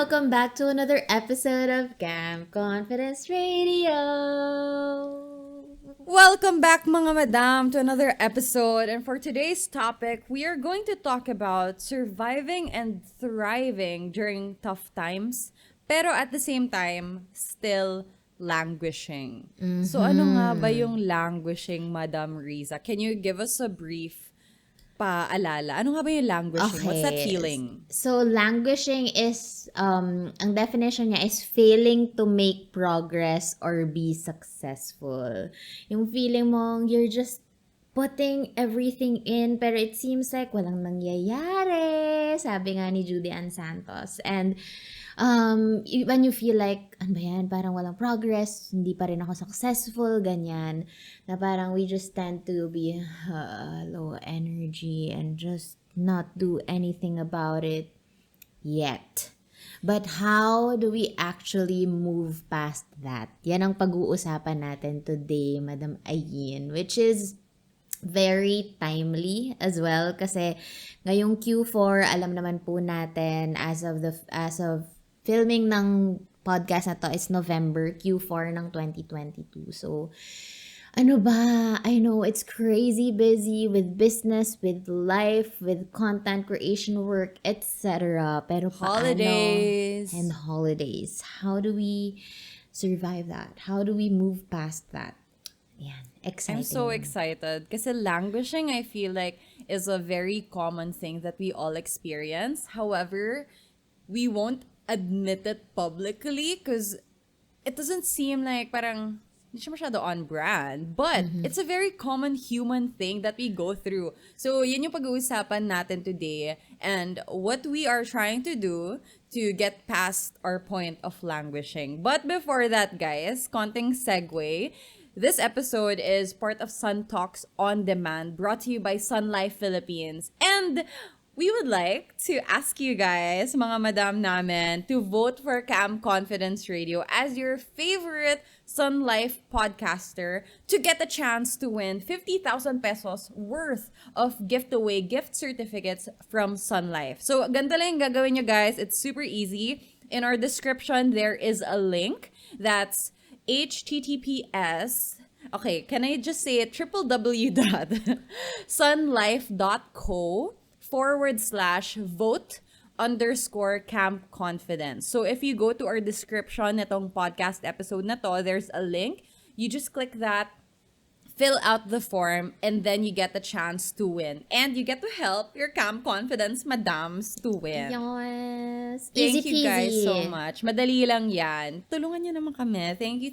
welcome back to another episode of Camp Confidence Radio. Welcome back mga madam to another episode, and for today's topic, we are going to talk about surviving and thriving during tough times, pero at the same time, still languishing. So ano nga ba yung languishing, Madam Rizza? Can you give us a brief paalala? Ano nga ba yung languishing? What's that feeling? So, languishing is, ang definition niya is failing to make progress or be successful. Yung feeling mong you're just putting everything in, pero it seems like walang nangyayari, sabi nga ni Judy Ann Santos. And when you feel like, ano ba yan, parang walang progress, hindi pa rin ako successful, ganyan, na parang we just tend to be low energy and just not do anything about it yet. But how do we actually move past that? Yan ang pag-uusapan natin today, Madam Ayn, which is very timely as well kasi ngayong Q4 alam naman po natin as of filming ng podcast na to is November Q4 ng 2022. So ano ba? I know it's crazy busy with business, with life, with content creation work, etc. Pero Holidays. paano? And holidays. How do we survive that? How do we move past that? Yan. Exciting. I'm so excited kasi languishing, I feel like, is a very common thing that we all experience. However, we won't admit it publicly because it doesn't seem like parang hindi siya masyado on brand. But it's a very common human thing that we go through. So, yun yung pag-uusapan natin today and what we are trying to do to get past our point of languishing. But before that, guys, konting segue. This episode is part of Sun Talks On Demand, brought to you by Sun Life Philippines. And we would like to ask you guys, mga madam namin, to vote for Camp Confidence Radio as your favorite Sun Life podcaster to get a chance to win 50,000 pesos worth of giftaway gift certificates from Sun Life. So, ganito lang yung gagawin nyo, guys. It's super easy. In our description, there is a link that's https, okay, can I just say it? www.sunlife.co/vote_camp confidence. So if you go to our description nitong podcast episode na to, there's a link. You just click that, fill out the form, and then you get the chance to win. And you get to help your Camp Confidence madams to win. Yes. Thank Easy you guys peasy. so much. Madali lang yan. Tulungan niyo naman kami. Thank you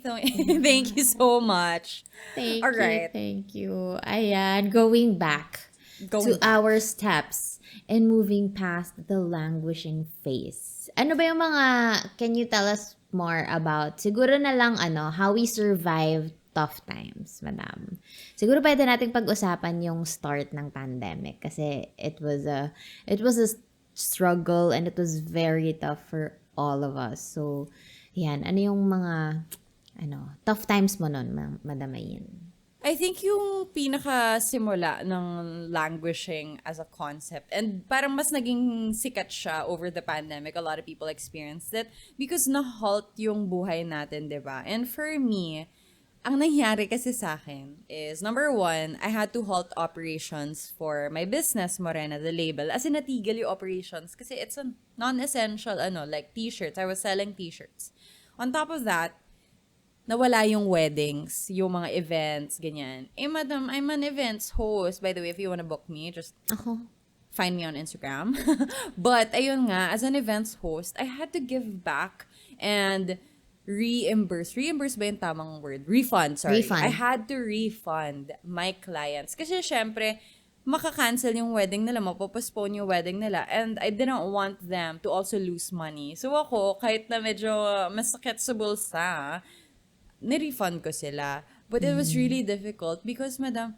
thank you so much. Thank All you, right. thank you. Ayan, going back to our steps and moving past the languishing phase. Ano ba yung mga, can you tell us more about, siguro na lang how we survived tough times, madam. Siguro pwede nating pag-usapan yung start ng pandemic kasi it was a struggle and it was very tough for all of us. So, yan. Ano yung mga tough times mo nun, Madam Ayn? I think yung pinaka-simula ng languishing as a concept, and parang mas naging sikat siya over the pandemic, a lot of people experienced it because na-halt yung buhay natin, diba? And for me, ang nangyari kasi sa akin is, number one, I had to halt operations for my business, Morena, the label. As in, natigil yung operations kasi it's a non-essential, like t-shirts. I was selling t-shirts. On top of that, nawala yung weddings, yung mga events, ganyan. Madam, I'm an events host. By the way, if you wanna book me, just find me on Instagram. But, ayun nga, as an events host, I had to give back and reimburse ba yung tamang word? Refund. I had to refund my clients. Kasi syempre, maka-cancel yung wedding nila, mapopostpone yung wedding nila, and I didn't want them to also lose money. So ako, kahit na medyo masakit sa bulsa, ni-refund ko sila. But it was really difficult because, madam,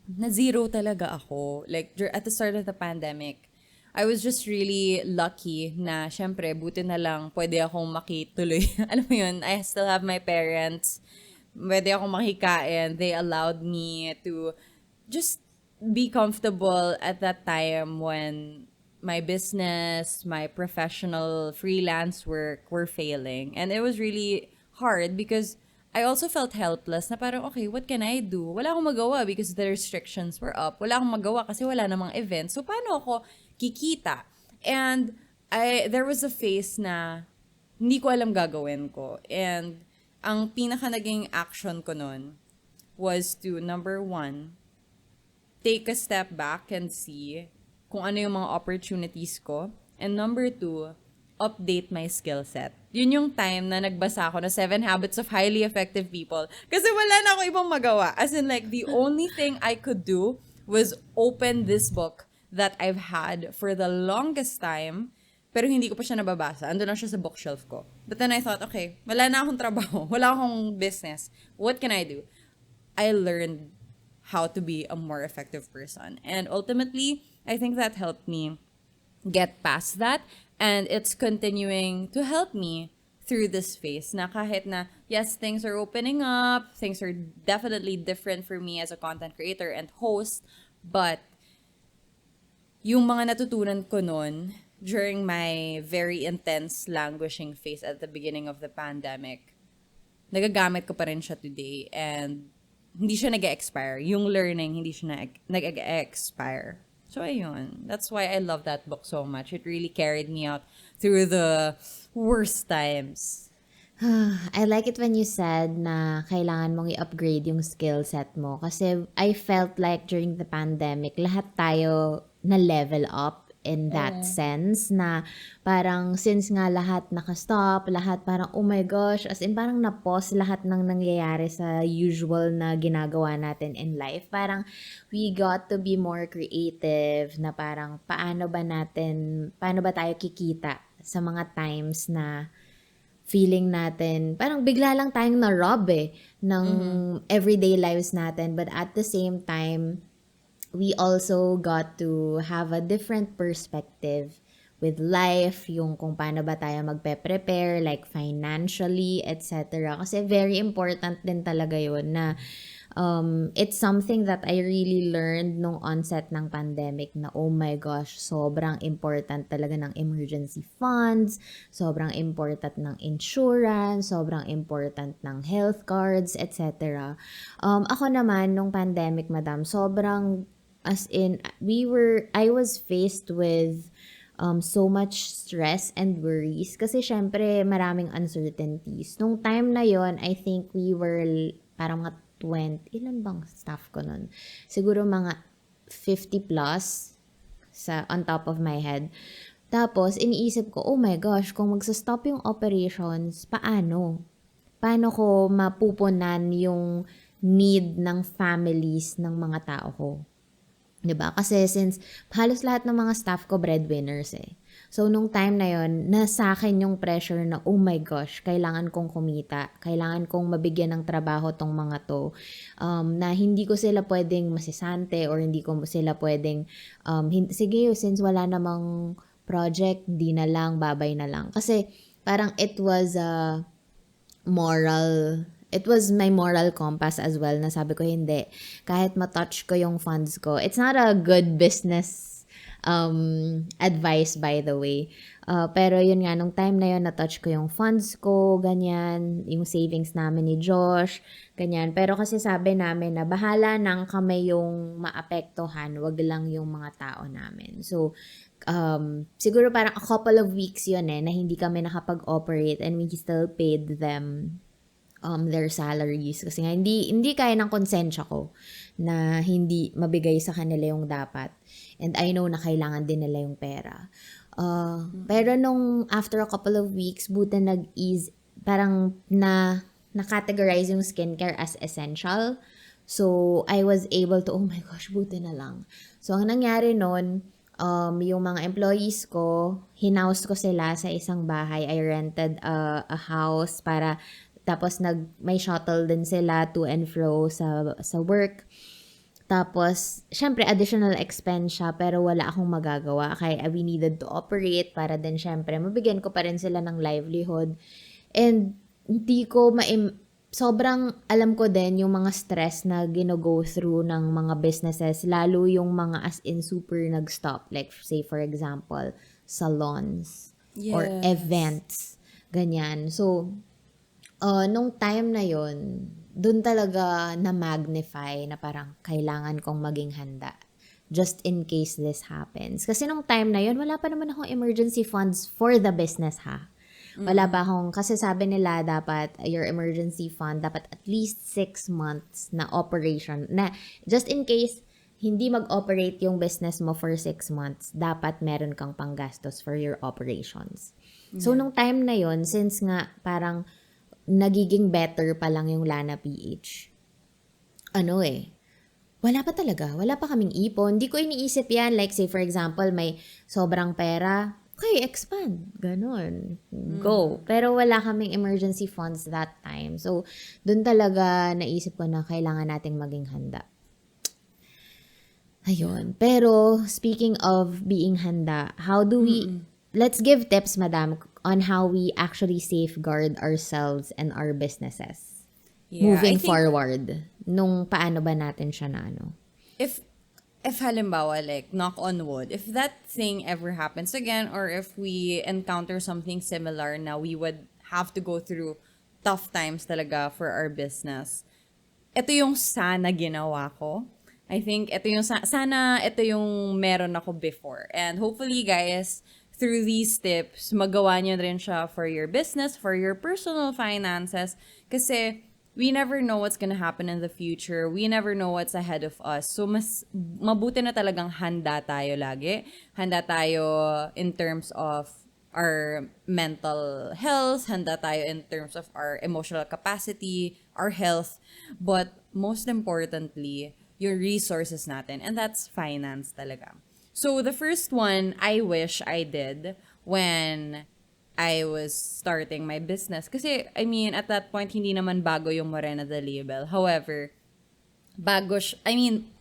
na-zero talaga ako. Like, at the start of the pandemic, I was just really lucky na, syempre, buti na lang pwede akong makituloy. Alam mo yun, I still have my parents. Pwede akong makikain. They allowed me to just be comfortable at that time when my business, my professional freelance work were failing. And it was really hard because I also felt helpless na parang, okay, what can I do? Wala akong magawa because the restrictions were up. Wala akong magawa kasi wala namang event. So, paano ako kikita? And there was a phase na hindi ko alam gagawin ko. And ang pinaka naging action ko nun was to, number one, take a step back and see kung ano yung mga opportunities ko. And number two, update my skill set. Yun yung time na nagbasa ako na 7 Habits of Highly Effective People. Kasi wala na ako ibang magawa. As in like, the only thing I could do was open this book that I've had for the longest time, pero hindi ko pa siya nababasa. Ando lang siya sa bookshelf ko. But then I thought, okay, wala na akong trabaho. Wala akong business. What can I do? I learned how to be a more effective person. And ultimately, I think that helped me get past that. And it's continuing to help me through this phase na kahit na, yes, things are opening up, things are definitely different for me as a content creator and host, but yung mga natutunan ko nun during my very intense languishing phase at the beginning of the pandemic, nagagamit ko pa rin siya today and hindi siya nag-expire. Yung learning, hindi siya nag-expire. So, ayun. That's why I love that book so much. It really carried me out through the worst times. I like it when you said na kailangan mong i-upgrade yung skill set mo. Kasi I felt like during the pandemic, lahat tayo na-level up in that sense na parang since nga lahat nakastop, lahat parang oh my gosh, as in parang na-pause lahat ng nangyayari sa usual na ginagawa natin in life. Parang we got to be more creative na parang paano ba tayo kikita sa mga times na feeling natin, parang bigla lang tayong na-rob ng everyday lives natin. But at the same time, we also got to have a different perspective with life, yung kung paano ba tayo magpe-prepare, like financially, etc. Kasi very important din talaga yun na it's something that I really learned nung onset ng pandemic na oh my gosh, sobrang important talaga ng emergency funds, sobrang important ng insurance, sobrang important ng health cards, etc. Ako naman, nung pandemic, madam, sobrang as in, I was faced with so much stress and worries kasi syempre maraming uncertainties. Nung time na yon, I think we were parang mga 20, ilan bang staff ko nun? Siguro mga 50 plus on top of my head. Tapos, iniisip ko, oh my gosh, kung magsa-stop yung operations, paano? Paano ko mapupunan yung need ng families ng mga tao ko? 'Di ba? Kasi since halos lahat ng mga staff ko breadwinners So, nung time na yon, nasa akin yung pressure na, oh my gosh, kailangan kong kumita. Kailangan kong mabigyan ng trabaho tong mga to. Na hindi ko sila pwedeng masisante or hindi ko sila pwedeng, sige, since wala namang project, di na lang, babay na lang. Kasi parang it was my moral compass as well na sabi ko hindi, kahit matouch ko yung funds ko, it's not a good business advice by the way. Pero yun nga, nung time na yun, na-touch ko yung funds ko, ganyan, yung savings namin ni Josh, ganyan. Pero kasi sabi namin na bahala nang kami yung maapektuhan, wag lang yung mga tao namin. So, siguro parang a couple of weeks yun na hindi kami nakapag-operate and we still paid them their salaries kasi nga hindi kaya ng konsensya ko na hindi mabigay sa kanila yung dapat, and I know na kailangan din nila yung pera. Pero nung after a couple of weeks, buta nag-ease, parang na-categorize yung skincare as essential. So I was able to, oh my gosh, buti na lang. So ang nangyari nun, yung mga employees ko, hinouse ko sila sa isang bahay. I rented a house para tapos may shuttle din sila to and fro sa work. Tapos, syempre, additional expense siya, pero wala akong magagawa. Kaya we needed to operate para din syempre, mabigyan ko pa rin sila ng livelihood. And hindi ko sobrang alam ko din yung mga stress na gino-go through ng mga businesses, lalo yung mga as in super nag-stop. Like, say for example, salons or Yes. events. Ganyan. So, nung time na yon, dun talaga na-magnify na parang kailangan kong maging handa just in case this happens. Kasi nung time na yon, wala pa naman akong emergency funds for the business ha. Wala pa akong, kasi sabi nila dapat your emergency fund dapat at least 6 months na operation. Na just in case hindi mag-operate yung business mo for 6 months, dapat meron kang panggastos for your operations. So, Yeah. nung time na yon, since nga parang nagiging better pa lang yung LANA-PH, wala pa talaga. Wala pa kaming ipon. Hindi ko iniisip yan. Like, say, for example, may sobrang pera. Okay, expand. Ganon. Go. Pero wala kaming emergency funds that time. So, dun talaga naisip ko na kailangan nating maging handa. Ayun. Pero, speaking of being handa, how do we, let's give tips, madam, on how we actually safeguard ourselves and our businesses. Yeah, I Moving think forward. Nung paano ba natin siya na if halimbawa, like, knock on wood, if that thing ever happens again, or if we encounter something similar na we would have to go through tough times talaga for our business, ito yung sana ginawa ko. I think ito yung sana ito yung meron ako before. And hopefully, guys, through these tips, magawa niyo rin siya for your business, for your personal finances. Kasi we never know what's gonna happen in the future. We never know what's ahead of us. So, mas mabuti na talagang handa tayo lagi. Handa tayo in terms of our mental health, handa tayo in terms of our emotional capacity, our health, but most importantly, yung resources natin. And that's finance talaga. So, the first one I wish I did when I was starting my business. Kasi, I mean, at that point, hindi naman bago yung Morena the label. However,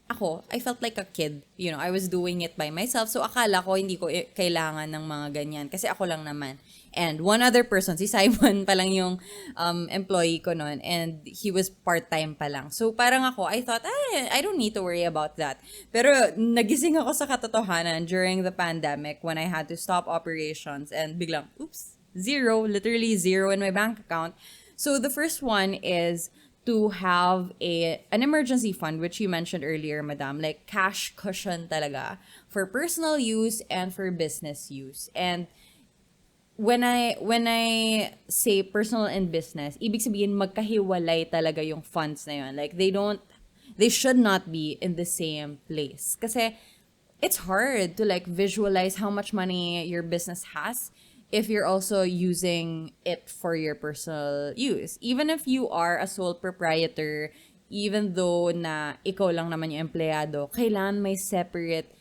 ako, I felt like a kid. You know, I was doing it by myself. So, akala ko hindi ko kailangan ng mga ganyan. Kasi ako lang naman. And one other person, si Simon pa lang yung employee ko noon. And he was part-time pa lang. So, parang ako, I thought, I don't need to worry about that. Pero, nagising ako sa katotohanan during the pandemic when I had to stop operations. And biglang, oops, zero, literally zero in my bank account. So, the first one is to have an emergency fund, which you mentioned earlier, madam, like cash cushion talaga for personal use and for business use. And when I say personal and business, ibig sabihin magkahiwalay talaga yung funds na yun. Like they should not be in the same place. Kasi it's hard to like visualize how much money your business has if you're also using it for your personal use. Even if you are a sole proprietor, even though na ikaw lang naman yung empleyado, kailangan may separate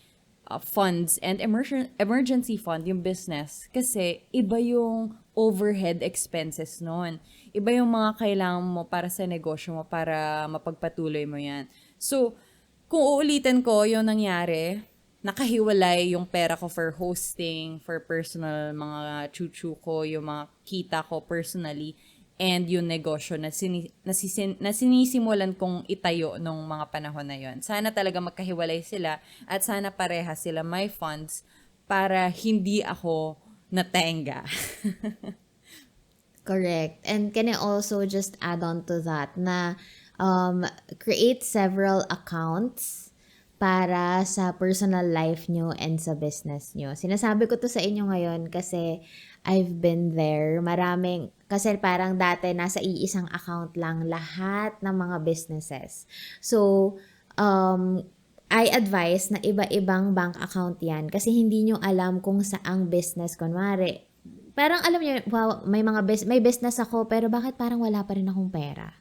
funds and emergency fund yung business. Kasi iba yung overhead expenses nun. Iba yung mga kailangan mo para sa negosyo mo, para mapagpatuloy mo yan. So, kung uulitin ko yung nangyari, nakahiwalay yung pera ko for hosting, for personal mga chuchu ko, yung mga kita ko personally, and yung negosyo na, na sinisimulan kong itayo nung mga panahon na yon. Sana talaga magkahiwalay sila at sana pareha sila may funds para hindi ako natenga. Correct. And can I also just add on to that na create several accounts para sa personal life nyo and sa business nyo. Sinasabi ko to sa inyo ngayon kasi I've been there. Kasi parang dati nasa iisang account lang lahat ng mga businesses. So, I advise na iba-ibang bank account yan kasi hindi nyo alam kung saang business. Kunwari, parang alam nyo, wow, may business ako pero bakit parang wala pa rin akong pera?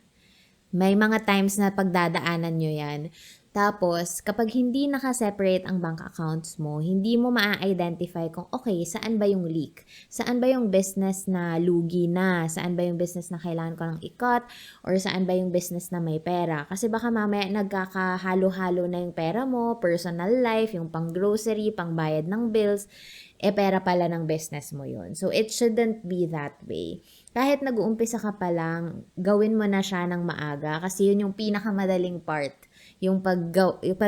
May mga times na pagdadaanan nyo yan. Tapos, kapag hindi naka-separate ang bank accounts mo, hindi mo ma-identify kung okay, saan ba yung leak? Saan ba yung business na lugi na? Saan ba yung business na kailangan ko ng i-cut? Or saan ba yung business na may pera? Kasi baka mamaya nagkakahalo-halo na yung pera mo, personal life, yung pang-grocery, pang-bayad ng bills, pera pala ng business mo yun. So, it shouldn't be that way. Kahit nag-uumpisa ka pa lang, gawin mo na siya ng maaga kasi yun yung pinakamadaling part. Yung pag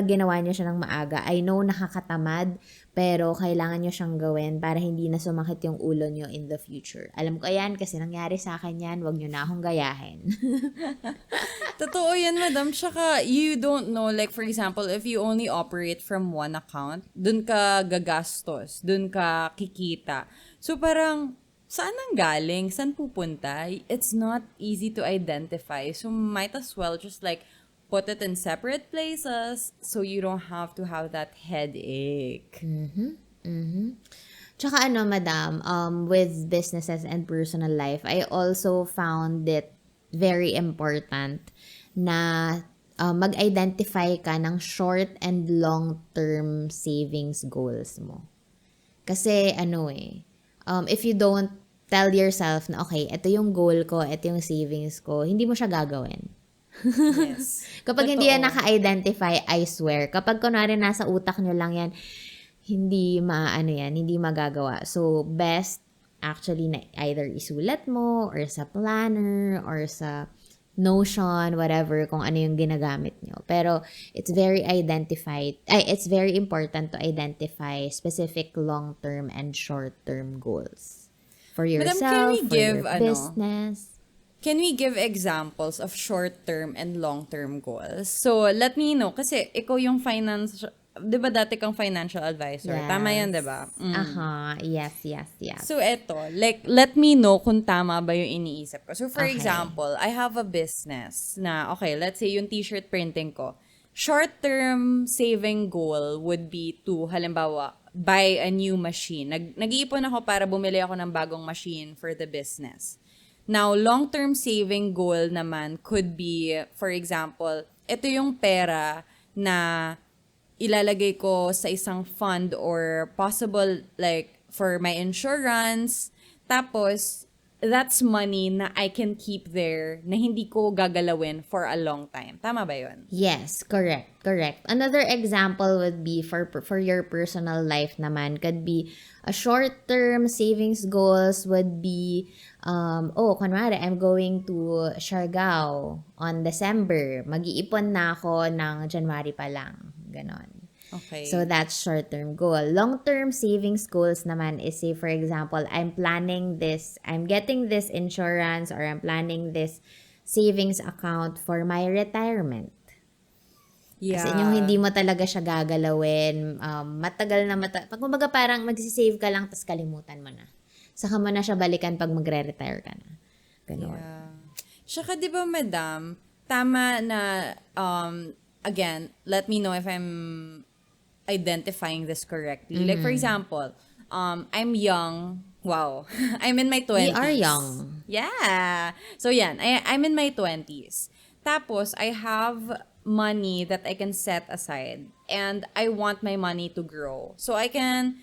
ginawa niyo siya ng maaga. I know nakakatamad, pero kailangan niyo siyang gawin para hindi na sumakit yung ulo niyo in the future. Alam ko yan kasi nangyari sa akin yan, wag niyo na akong gayahin. Totoo yan, madam. Tsaka, you don't know, like, for example, if you only operate from one account, dun ka gagastos, dun ka kikita. So, parang, saan ang galing? Saan pupunta? It's not easy to identify. So, might as well just, like, put it in separate places so you don't have to have that headache. Tsaka ano, madam, with businesses and personal life, I also found it very important na mag-identify ka ng short and long-term savings goals mo. Kasi if you don't tell yourself na okay, ito yung goal ko, ito yung savings ko, hindi mo siya gagawin. Yes. Kapag hindi yan Totoo. naka-identify, I swear, kapag kunwari nasa utak nyo lang yan, hindi magagawa. So, best actually na either isulat mo or sa planner or sa Notion, whatever, kung ano yung ginagamit nyo. Pero, it's very important to identify specific long-term and short-term goals for Madam, can yourself, we for give, your business. can we give examples of short-term and long-term goals? So, let me know. Kasi ikaw yung di ba dati kang financial advisor? Yes. Tama yan, di ba? Yes. So, eto, like, let me know kung tama ba yung iniisip ko. So, for Okay. example, I have a business na, okay, let's say yung t-shirt printing ko. Short-term saving goal would be to, halimbawa, buy a new machine. Nag-iipon ako para bumili ako ng bagong machine for the business. Now, long-term saving goal naman could be, for example, ito yung pera na ilalagay ko sa isang fund or possible like for my insurance. Tapos, that's money na I can keep there na hindi ko gagalawin for a long time. Tama ba yun? Yes, correct. Another example would be for your personal life naman could be a short-term savings goals would be kunwari I'm going to Siargao on December. Mag-iipon na ako ng January pa lang. Ganon. Okay. So that's short-term goal. Long-term savings goals naman is say for example, I'm getting this insurance or I'm planning this savings account for my retirement. Yeah. Kasi yung hindi mo talaga siya gagalawin, pag kumbaga parang magsisave ka lang tas kalimutan mo na. Saka mo na siya balikan pag magre-retire ka na. Ganon. Yeah. Tsaka di ba, madam, tama na, again, let me know if I'm identifying this correctly. Like, for example, I'm young. Wow. I'm in my 20s. We are young. Yeah. So, yan. I'm in my 20s. Tapos, I have money that I can set aside. And I want my money to grow. So, I can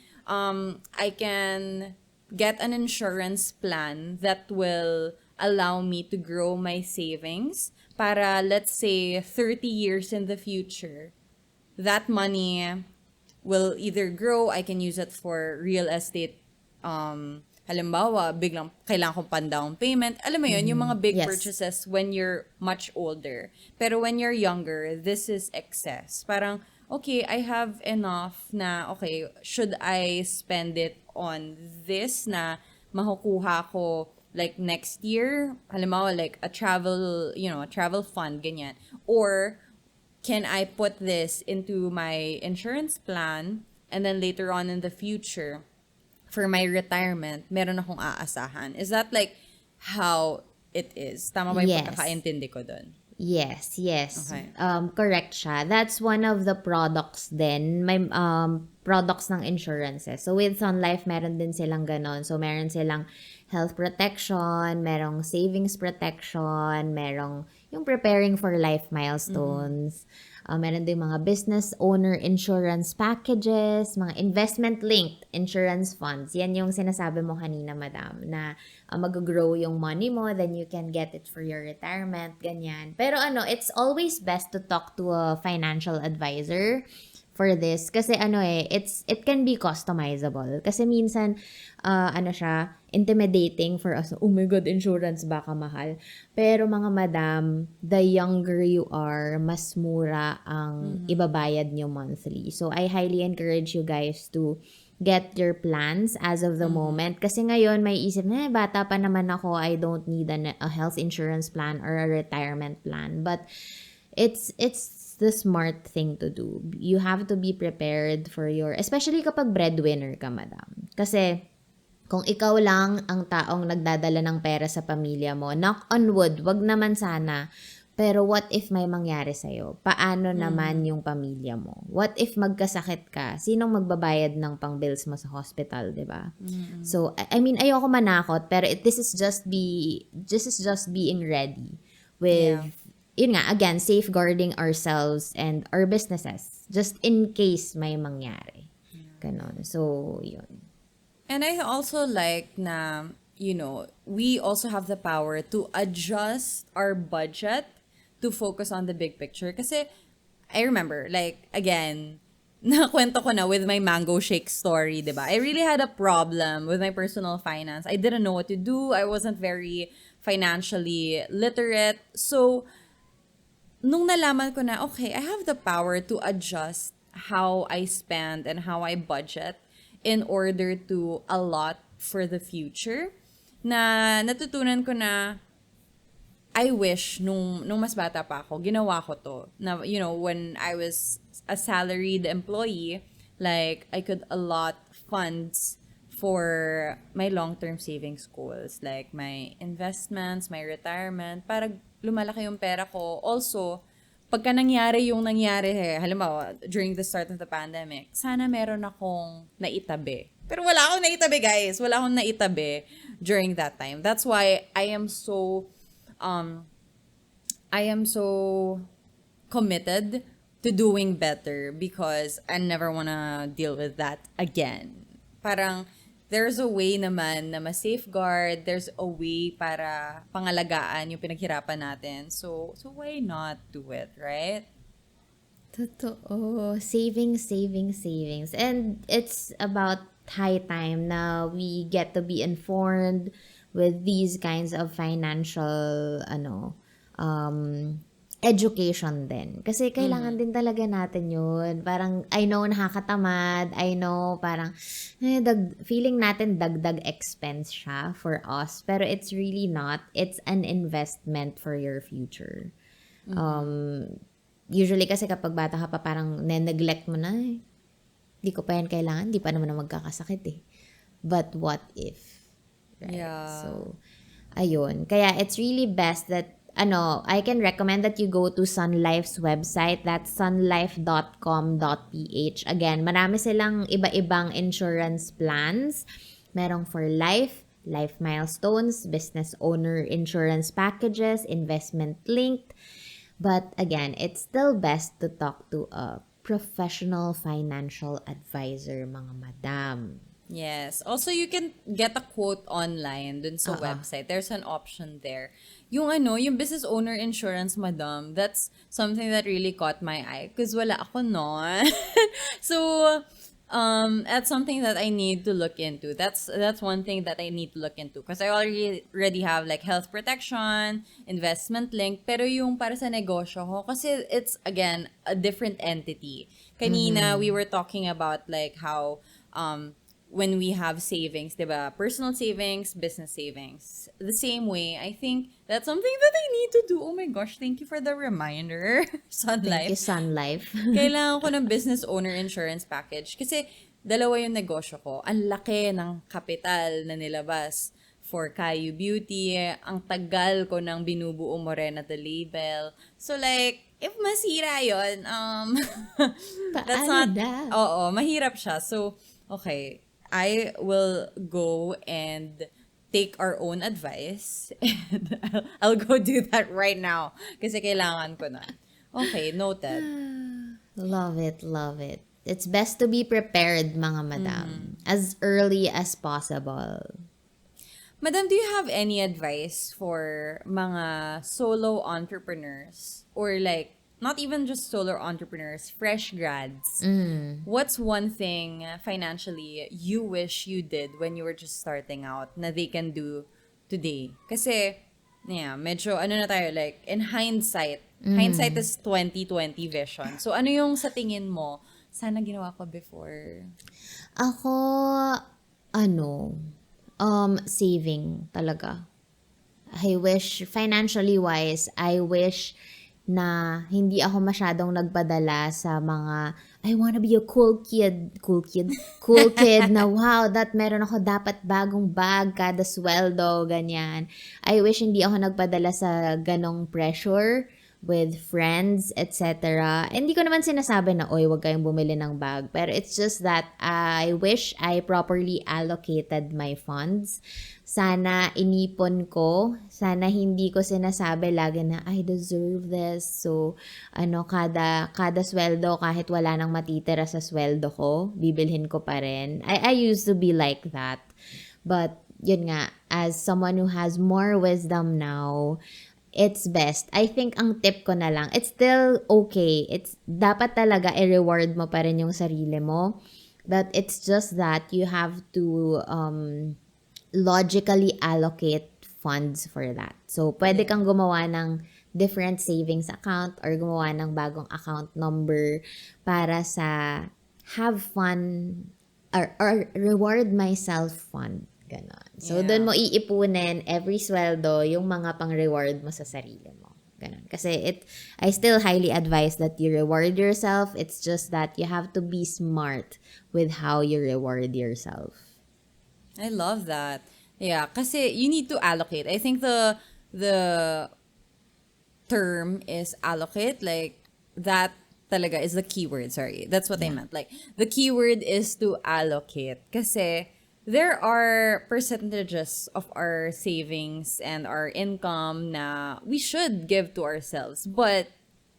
get an insurance plan that will allow me to grow my savings para, let's say, 30 years in the future, that money will either grow, I can use it for real estate. Halimbawa, biglang kailangan kong pan-down payment. Alam mo yun, yung mga big Yes. purchases when you're much older. Pero when you're younger, this is excess. Parang, okay, I have enough na, okay, should I spend it on this na makukuha ko like next year? Halimbawa, like a travel fund, ganyan. Or, can I put this into my insurance plan and then later on in the future, for my retirement, meron akong aasahan? Is that like how it is? Tama ba yung Yes. pagkakaintindi ko dun? Yes. Okay. Correct siya. That's one of the products din. May products ng insurances. So with Sun Life, meron din silang ganon. So meron silang health protection, merong savings protection, merong yung preparing for life milestones. Meron din mga business owner insurance packages, mga investment-linked insurance funds. Yan yung sinasabi mo kanina, madam, na mag-grow yung money mo, then you can get it for your retirement, ganyan. Pero it's always best to talk to a financial advisor for this kasi it can be customizable kasi minsan siya intimidating for us. Oh my god, insurance baka mahal. Pero mga madam, the younger you are, mas mura ang ibabayad nyo monthly. So I highly encourage you guys to get your plans as of the moment. Kasi ngayon, may isip na, bata pa naman ako, I don't need a health insurance plan or a retirement plan. But it's the smart thing to do. You have to be prepared for especially kapag breadwinner ka, madam. Kasi, kung ikaw lang ang taong nagdadala ng pera sa pamilya mo, knock on wood, wag naman sana. Pero what if may mangyari sa'yo? Paano naman yung pamilya mo? What if magkasakit ka? Sinong magbabayad ng pang-bills mo sa hospital, di ba? So, I mean, ayoko manakot, pero this is just being ready with, yun nga, again, safeguarding ourselves and our businesses just in case may mangyari. Ganon. So, yun. And I also like na, we also have the power to adjust our budget to focus on the big picture. Kasi, I remember, like, again, nakwento ko na with my mango shake story, diba? I really had a problem with my personal finance. I didn't know what to do. I wasn't very financially literate. So, nung nalaman ko na, okay, I have the power to adjust how I spend and how I budget in order to allot for the future, na natutunan ko na I wish nung mas bata pa ako, ginawa ko to. Na, when I was a salaried employee, like, I could allot funds for my long-term savings goals, like my investments, my retirement, para lumalaki yung pera ko. Also, pagka nangyari yung nangyari, halimbawa, during the start of the pandemic, sana meron akong naitabi. Pero wala akong naitabi, guys. Wala akong naitabi during that time. That's why I am so committed to doing better because I never wanna deal with that again. Parang, there's a way naman na ma-safeguard, there's a way para pangalagaan yung pinaghirapan natin. So why not do it, right? Totoo. Savings, savings, savings. And it's about high time na we get to be informed with these kinds of financial education din. Kasi kailangan din talaga natin yun. Parang, I know nakakatamad. I know parang, feeling natin dagdag expense siya for us. Pero it's really not. It's an investment for your future. Usually kasi kapag bata ka pa, parang neglect mo na, di ko pa yan kailangan. Di pa naman na magkakasakit eh. But what if? Right? Yeah. So, ayun. Kaya it's really best that I can recommend that you go to Sun Life's website. That's sunlife.com.ph. Again, marami silang iba-ibang insurance plans. Merong for life milestones, business owner insurance packages, investment linked. But again, it's still best to talk to a professional financial advisor, mga madam. Yes. Also, you can get a quote online dun sa website. There's an option there. Yung business owner insurance, madam, that's something that really caught my eye because wala ako nun. So, that's something that I need to look into. That's one thing that I need to look into because I already have like health protection, investment link, pero yung para sa negosyo ko, kasi it's, again, a different entity. Kanina, we were talking about like how, when we have savings, diba? Personal savings, business savings. The same way, I think that's something that I need to do. Oh my gosh, thank you for the reminder, Sun Thank you, Life. Sun Life. Kailangan ko ng business owner insurance package. Kasi dalawa yung negosyo ko. Ang laki ng kapital na nilabas for Kayu Beauty. Ang tagal ko nang binubuo Morena the label. So like, if masira yun, that's not, oo, mahirap siya. So, okay, I will go and take our own advice and I'll go do that right now kasi kailangan ko na. Okay, noted. Love it, love it. It's best to be prepared, mga madam, as early as possible. Madam, do you have any advice for mga solo entrepreneurs or like not even just solo entrepreneurs, fresh grads? What's one thing financially you wish you did when you were just starting out na they can do today? Kasi, yeah, medyo ano na tayo, like in hindsight is 2020 vision. So ano yung sa tingin mo, sana ginawa ko before? Ako, saving talaga. I wish, financially wise, I wish na hindi ako masyadong nagpadala sa mga, I wanna be a cool kid na wow, that meron ako dapat bagong bag kada sweldo, ganyan. I wish hindi ako nagpadala sa ganong pressure with friends, etc. Hindi ko naman sinasabi na, oy, wag kayong bumili ng bag. Pero it's just that I wish I properly allocated my funds. Sana inipon ko. Sana hindi ko sinasabi lagi na, I deserve this. So, kada sweldo, kahit wala nang matitira sa sweldo ko, bibilhin ko pa rin. I used to be like that. But, yun nga, as someone who has more wisdom now, it's best. I think ang tip ko na lang, it's still okay. It's dapat talaga i-reward mo pa rin yung sarili mo. But it's just that you have to logically allocate funds for that. So, pwede kang gumawa ng different savings account or gumawa ng bagong account number para sa have fun or reward myself fund. Ganon. So, doon mo iipunin every sweldo yung mga pang-reward mo sa sarili mo. Ganon. Kasi I still highly advise that you reward yourself. It's just that you have to be smart with how you reward yourself. I love that. Yeah, kasi you need to allocate. I think the term is allocate, like that talaga is the keyword, sorry. That's what I meant. Like the keyword is to allocate kasi there are percentages of our savings and our income na we should give to ourselves. But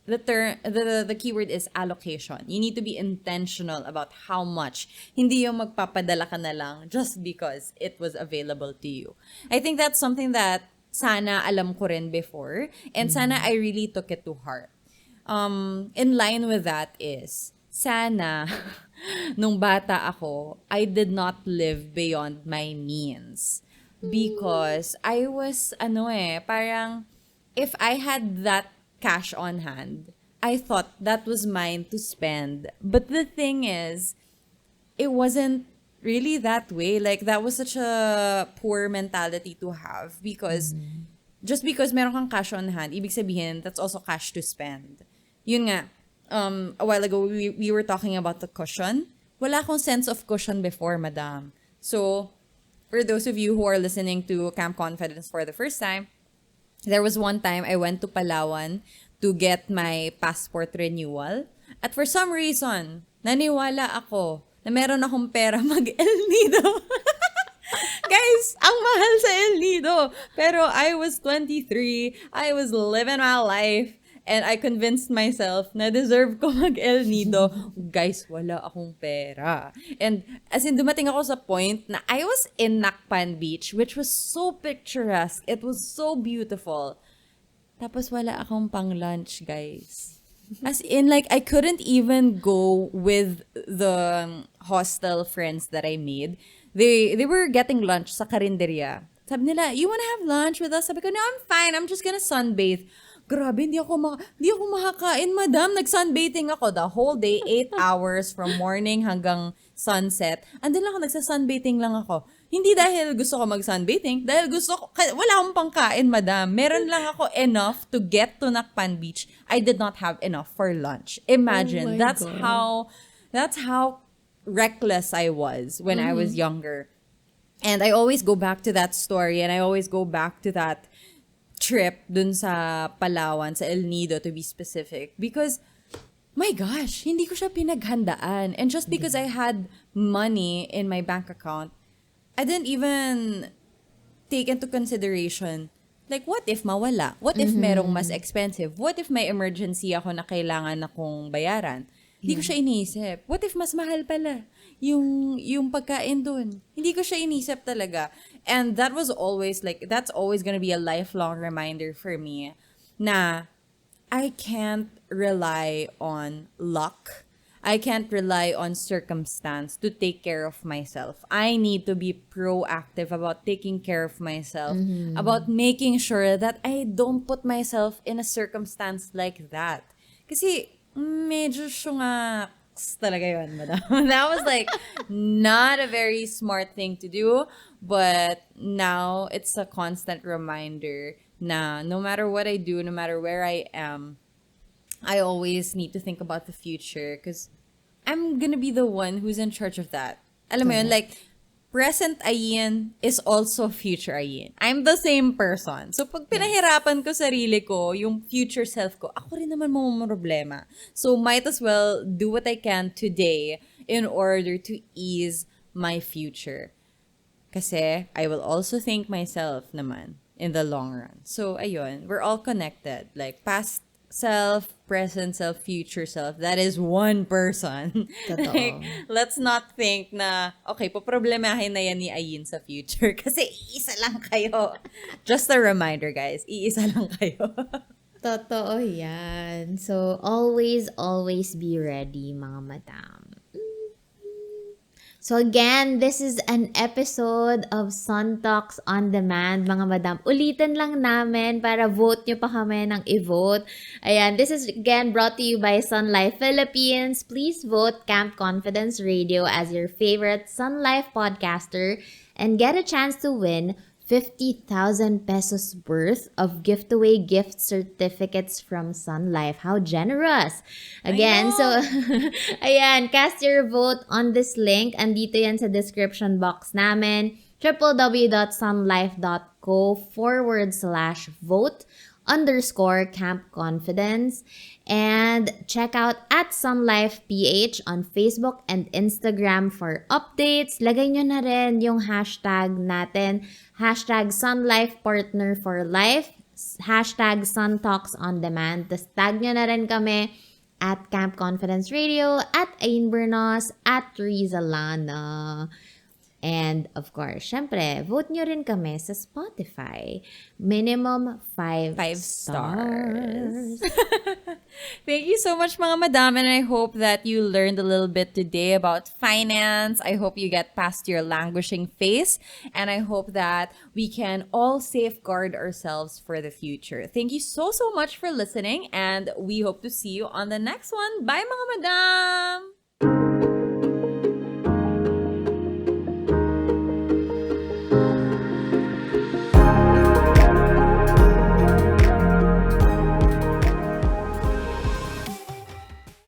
the keyword is allocation. You need to be intentional about how much. Hindi yung magpapadala ka na lang just because it was available to you. I think that's something that sana alam ko rin before and sana I really took it to heart. In line with that is sana nung bata ako, I did not live beyond my means. Because I was, parang, if I had that cash on hand, I thought that was mine to spend. But the thing is, it wasn't really that way. Like, that was such a poor mentality to have because just because meron kang cash on hand, ibig sabihin, that's also cash to spend. Yun nga, a while ago, we were talking about the cushion. Wala akong sense of cushion before, madam. So, for those of you who are listening to Camp Confidence for the first time, there was one time I went to Palawan to get my passport renewal. At for some reason, naniwala ako na meron akong pera mag-El Nido. Guys, ang mahal sa El Nido. Pero I was 23. I was living my life. And I convinced myself na deserve ko mag-El Nido. Guys, wala akong pera. And as in, dumating ako sa point na I was in Nakpan Beach, which was so picturesque. It was so beautiful. Tapos wala akong pang-lunch, guys. As in, like, I couldn't even go with the hostel friends that I made. They were getting lunch sa karinderya. Sabi nila, you wanna have lunch with us? Sabi ko, no, I'm fine. I'm just gonna sunbathe. Grabe, hindi ako makakain, madam. Nag-sunbathing ako the whole day, 8 hours from morning hanggang sunset. Andun lang ako, nagsa-sunbathing lang ako. Hindi dahil gusto ko mag-sunbathing, dahil wala akong pangkain, madam. Meron lang ako enough to get to Nakpan Beach. I did not have enough for lunch. Imagine, that's how reckless I was when I was younger. And I always go back to that story and I always go back to that trip dun sa Palawan, sa El Nido to be specific. Because, my gosh, hindi ko siya pinaghandaan. And just because I had money in my bank account, I didn't even take into consideration Like, what if mawala? What if merong mas expensive? What if may emergency ako na kailangan akong bayaran? Hindi ko siya iniisip. What if mas mahal pala yung pagkain dun? Hindi ko siya iniisip talaga. And that was always like, that's always gonna be a lifelong reminder for me na I can't rely on luck. I can't rely on circumstance to take care of myself. I need to be proactive about taking care of myself, about making sure that I don't put myself in a circumstance like that. Kasi medyo syungaks talaga yun, madam. That was like not a very smart thing to do, but now it's a constant reminder na no matter what I do, no matter where I am, I always need to think about the future because I'm gonna be the one who's in charge of that. Alam mo yun, like, present Ayn is also future Ayn. I'm the same person. So, pag pinahirapan ko sarili ko, yung future self ko, ako rin naman problema. So, might as well do what I can today in order to ease my future. Kasi, I will also thank myself naman in the long run. So, ayun, we're all connected. Like, past self, present self, future self. That is one person. Totoo. Like, let's not think na, okay, poproblemahin na yan ni Ayin sa future kasi iisa lang kayo. Just a reminder, guys. Iisa lang kayo. Totoo yan. So, always, always be ready, mga madam. So again, this is an episode of Sun Talks on Demand, mga madam. Ulitin lang namin para vote nyo pa kami ng i-vote. Ayan, this is again brought to you by Sun Life Philippines. Please vote Camp Confidence Radio as your favorite Sun Life podcaster and get a chance to win 50,000 pesos worth of giftaway gift certificates from Sun Life. How generous! Again, so, ayan, cast your vote on this link. Andito yan sa description box namin, www.sunlife.co/vote_Camp Confidence. And check out at @sunlife.ph on Facebook and Instagram for updates. Lagay nyo na rin yung hashtag natin, hashtag #SunLifePartnerForLife, hashtag #SunTalksOnDemand. Tapos tag nyo na rin kami at Camp Confidence Radio, at Ayn Bernos, at Rizza Lana. And of course, syempre, vote nyo rin kami sa Spotify. Minimum 5 stars. Thank you so much, mga madam, and I hope that you learned a little bit today about finance. I hope you get past your languishing phase, and I hope that we can all safeguard ourselves for the future. Thank you so much for listening, and we hope to see you on the next one. Bye, mga madam!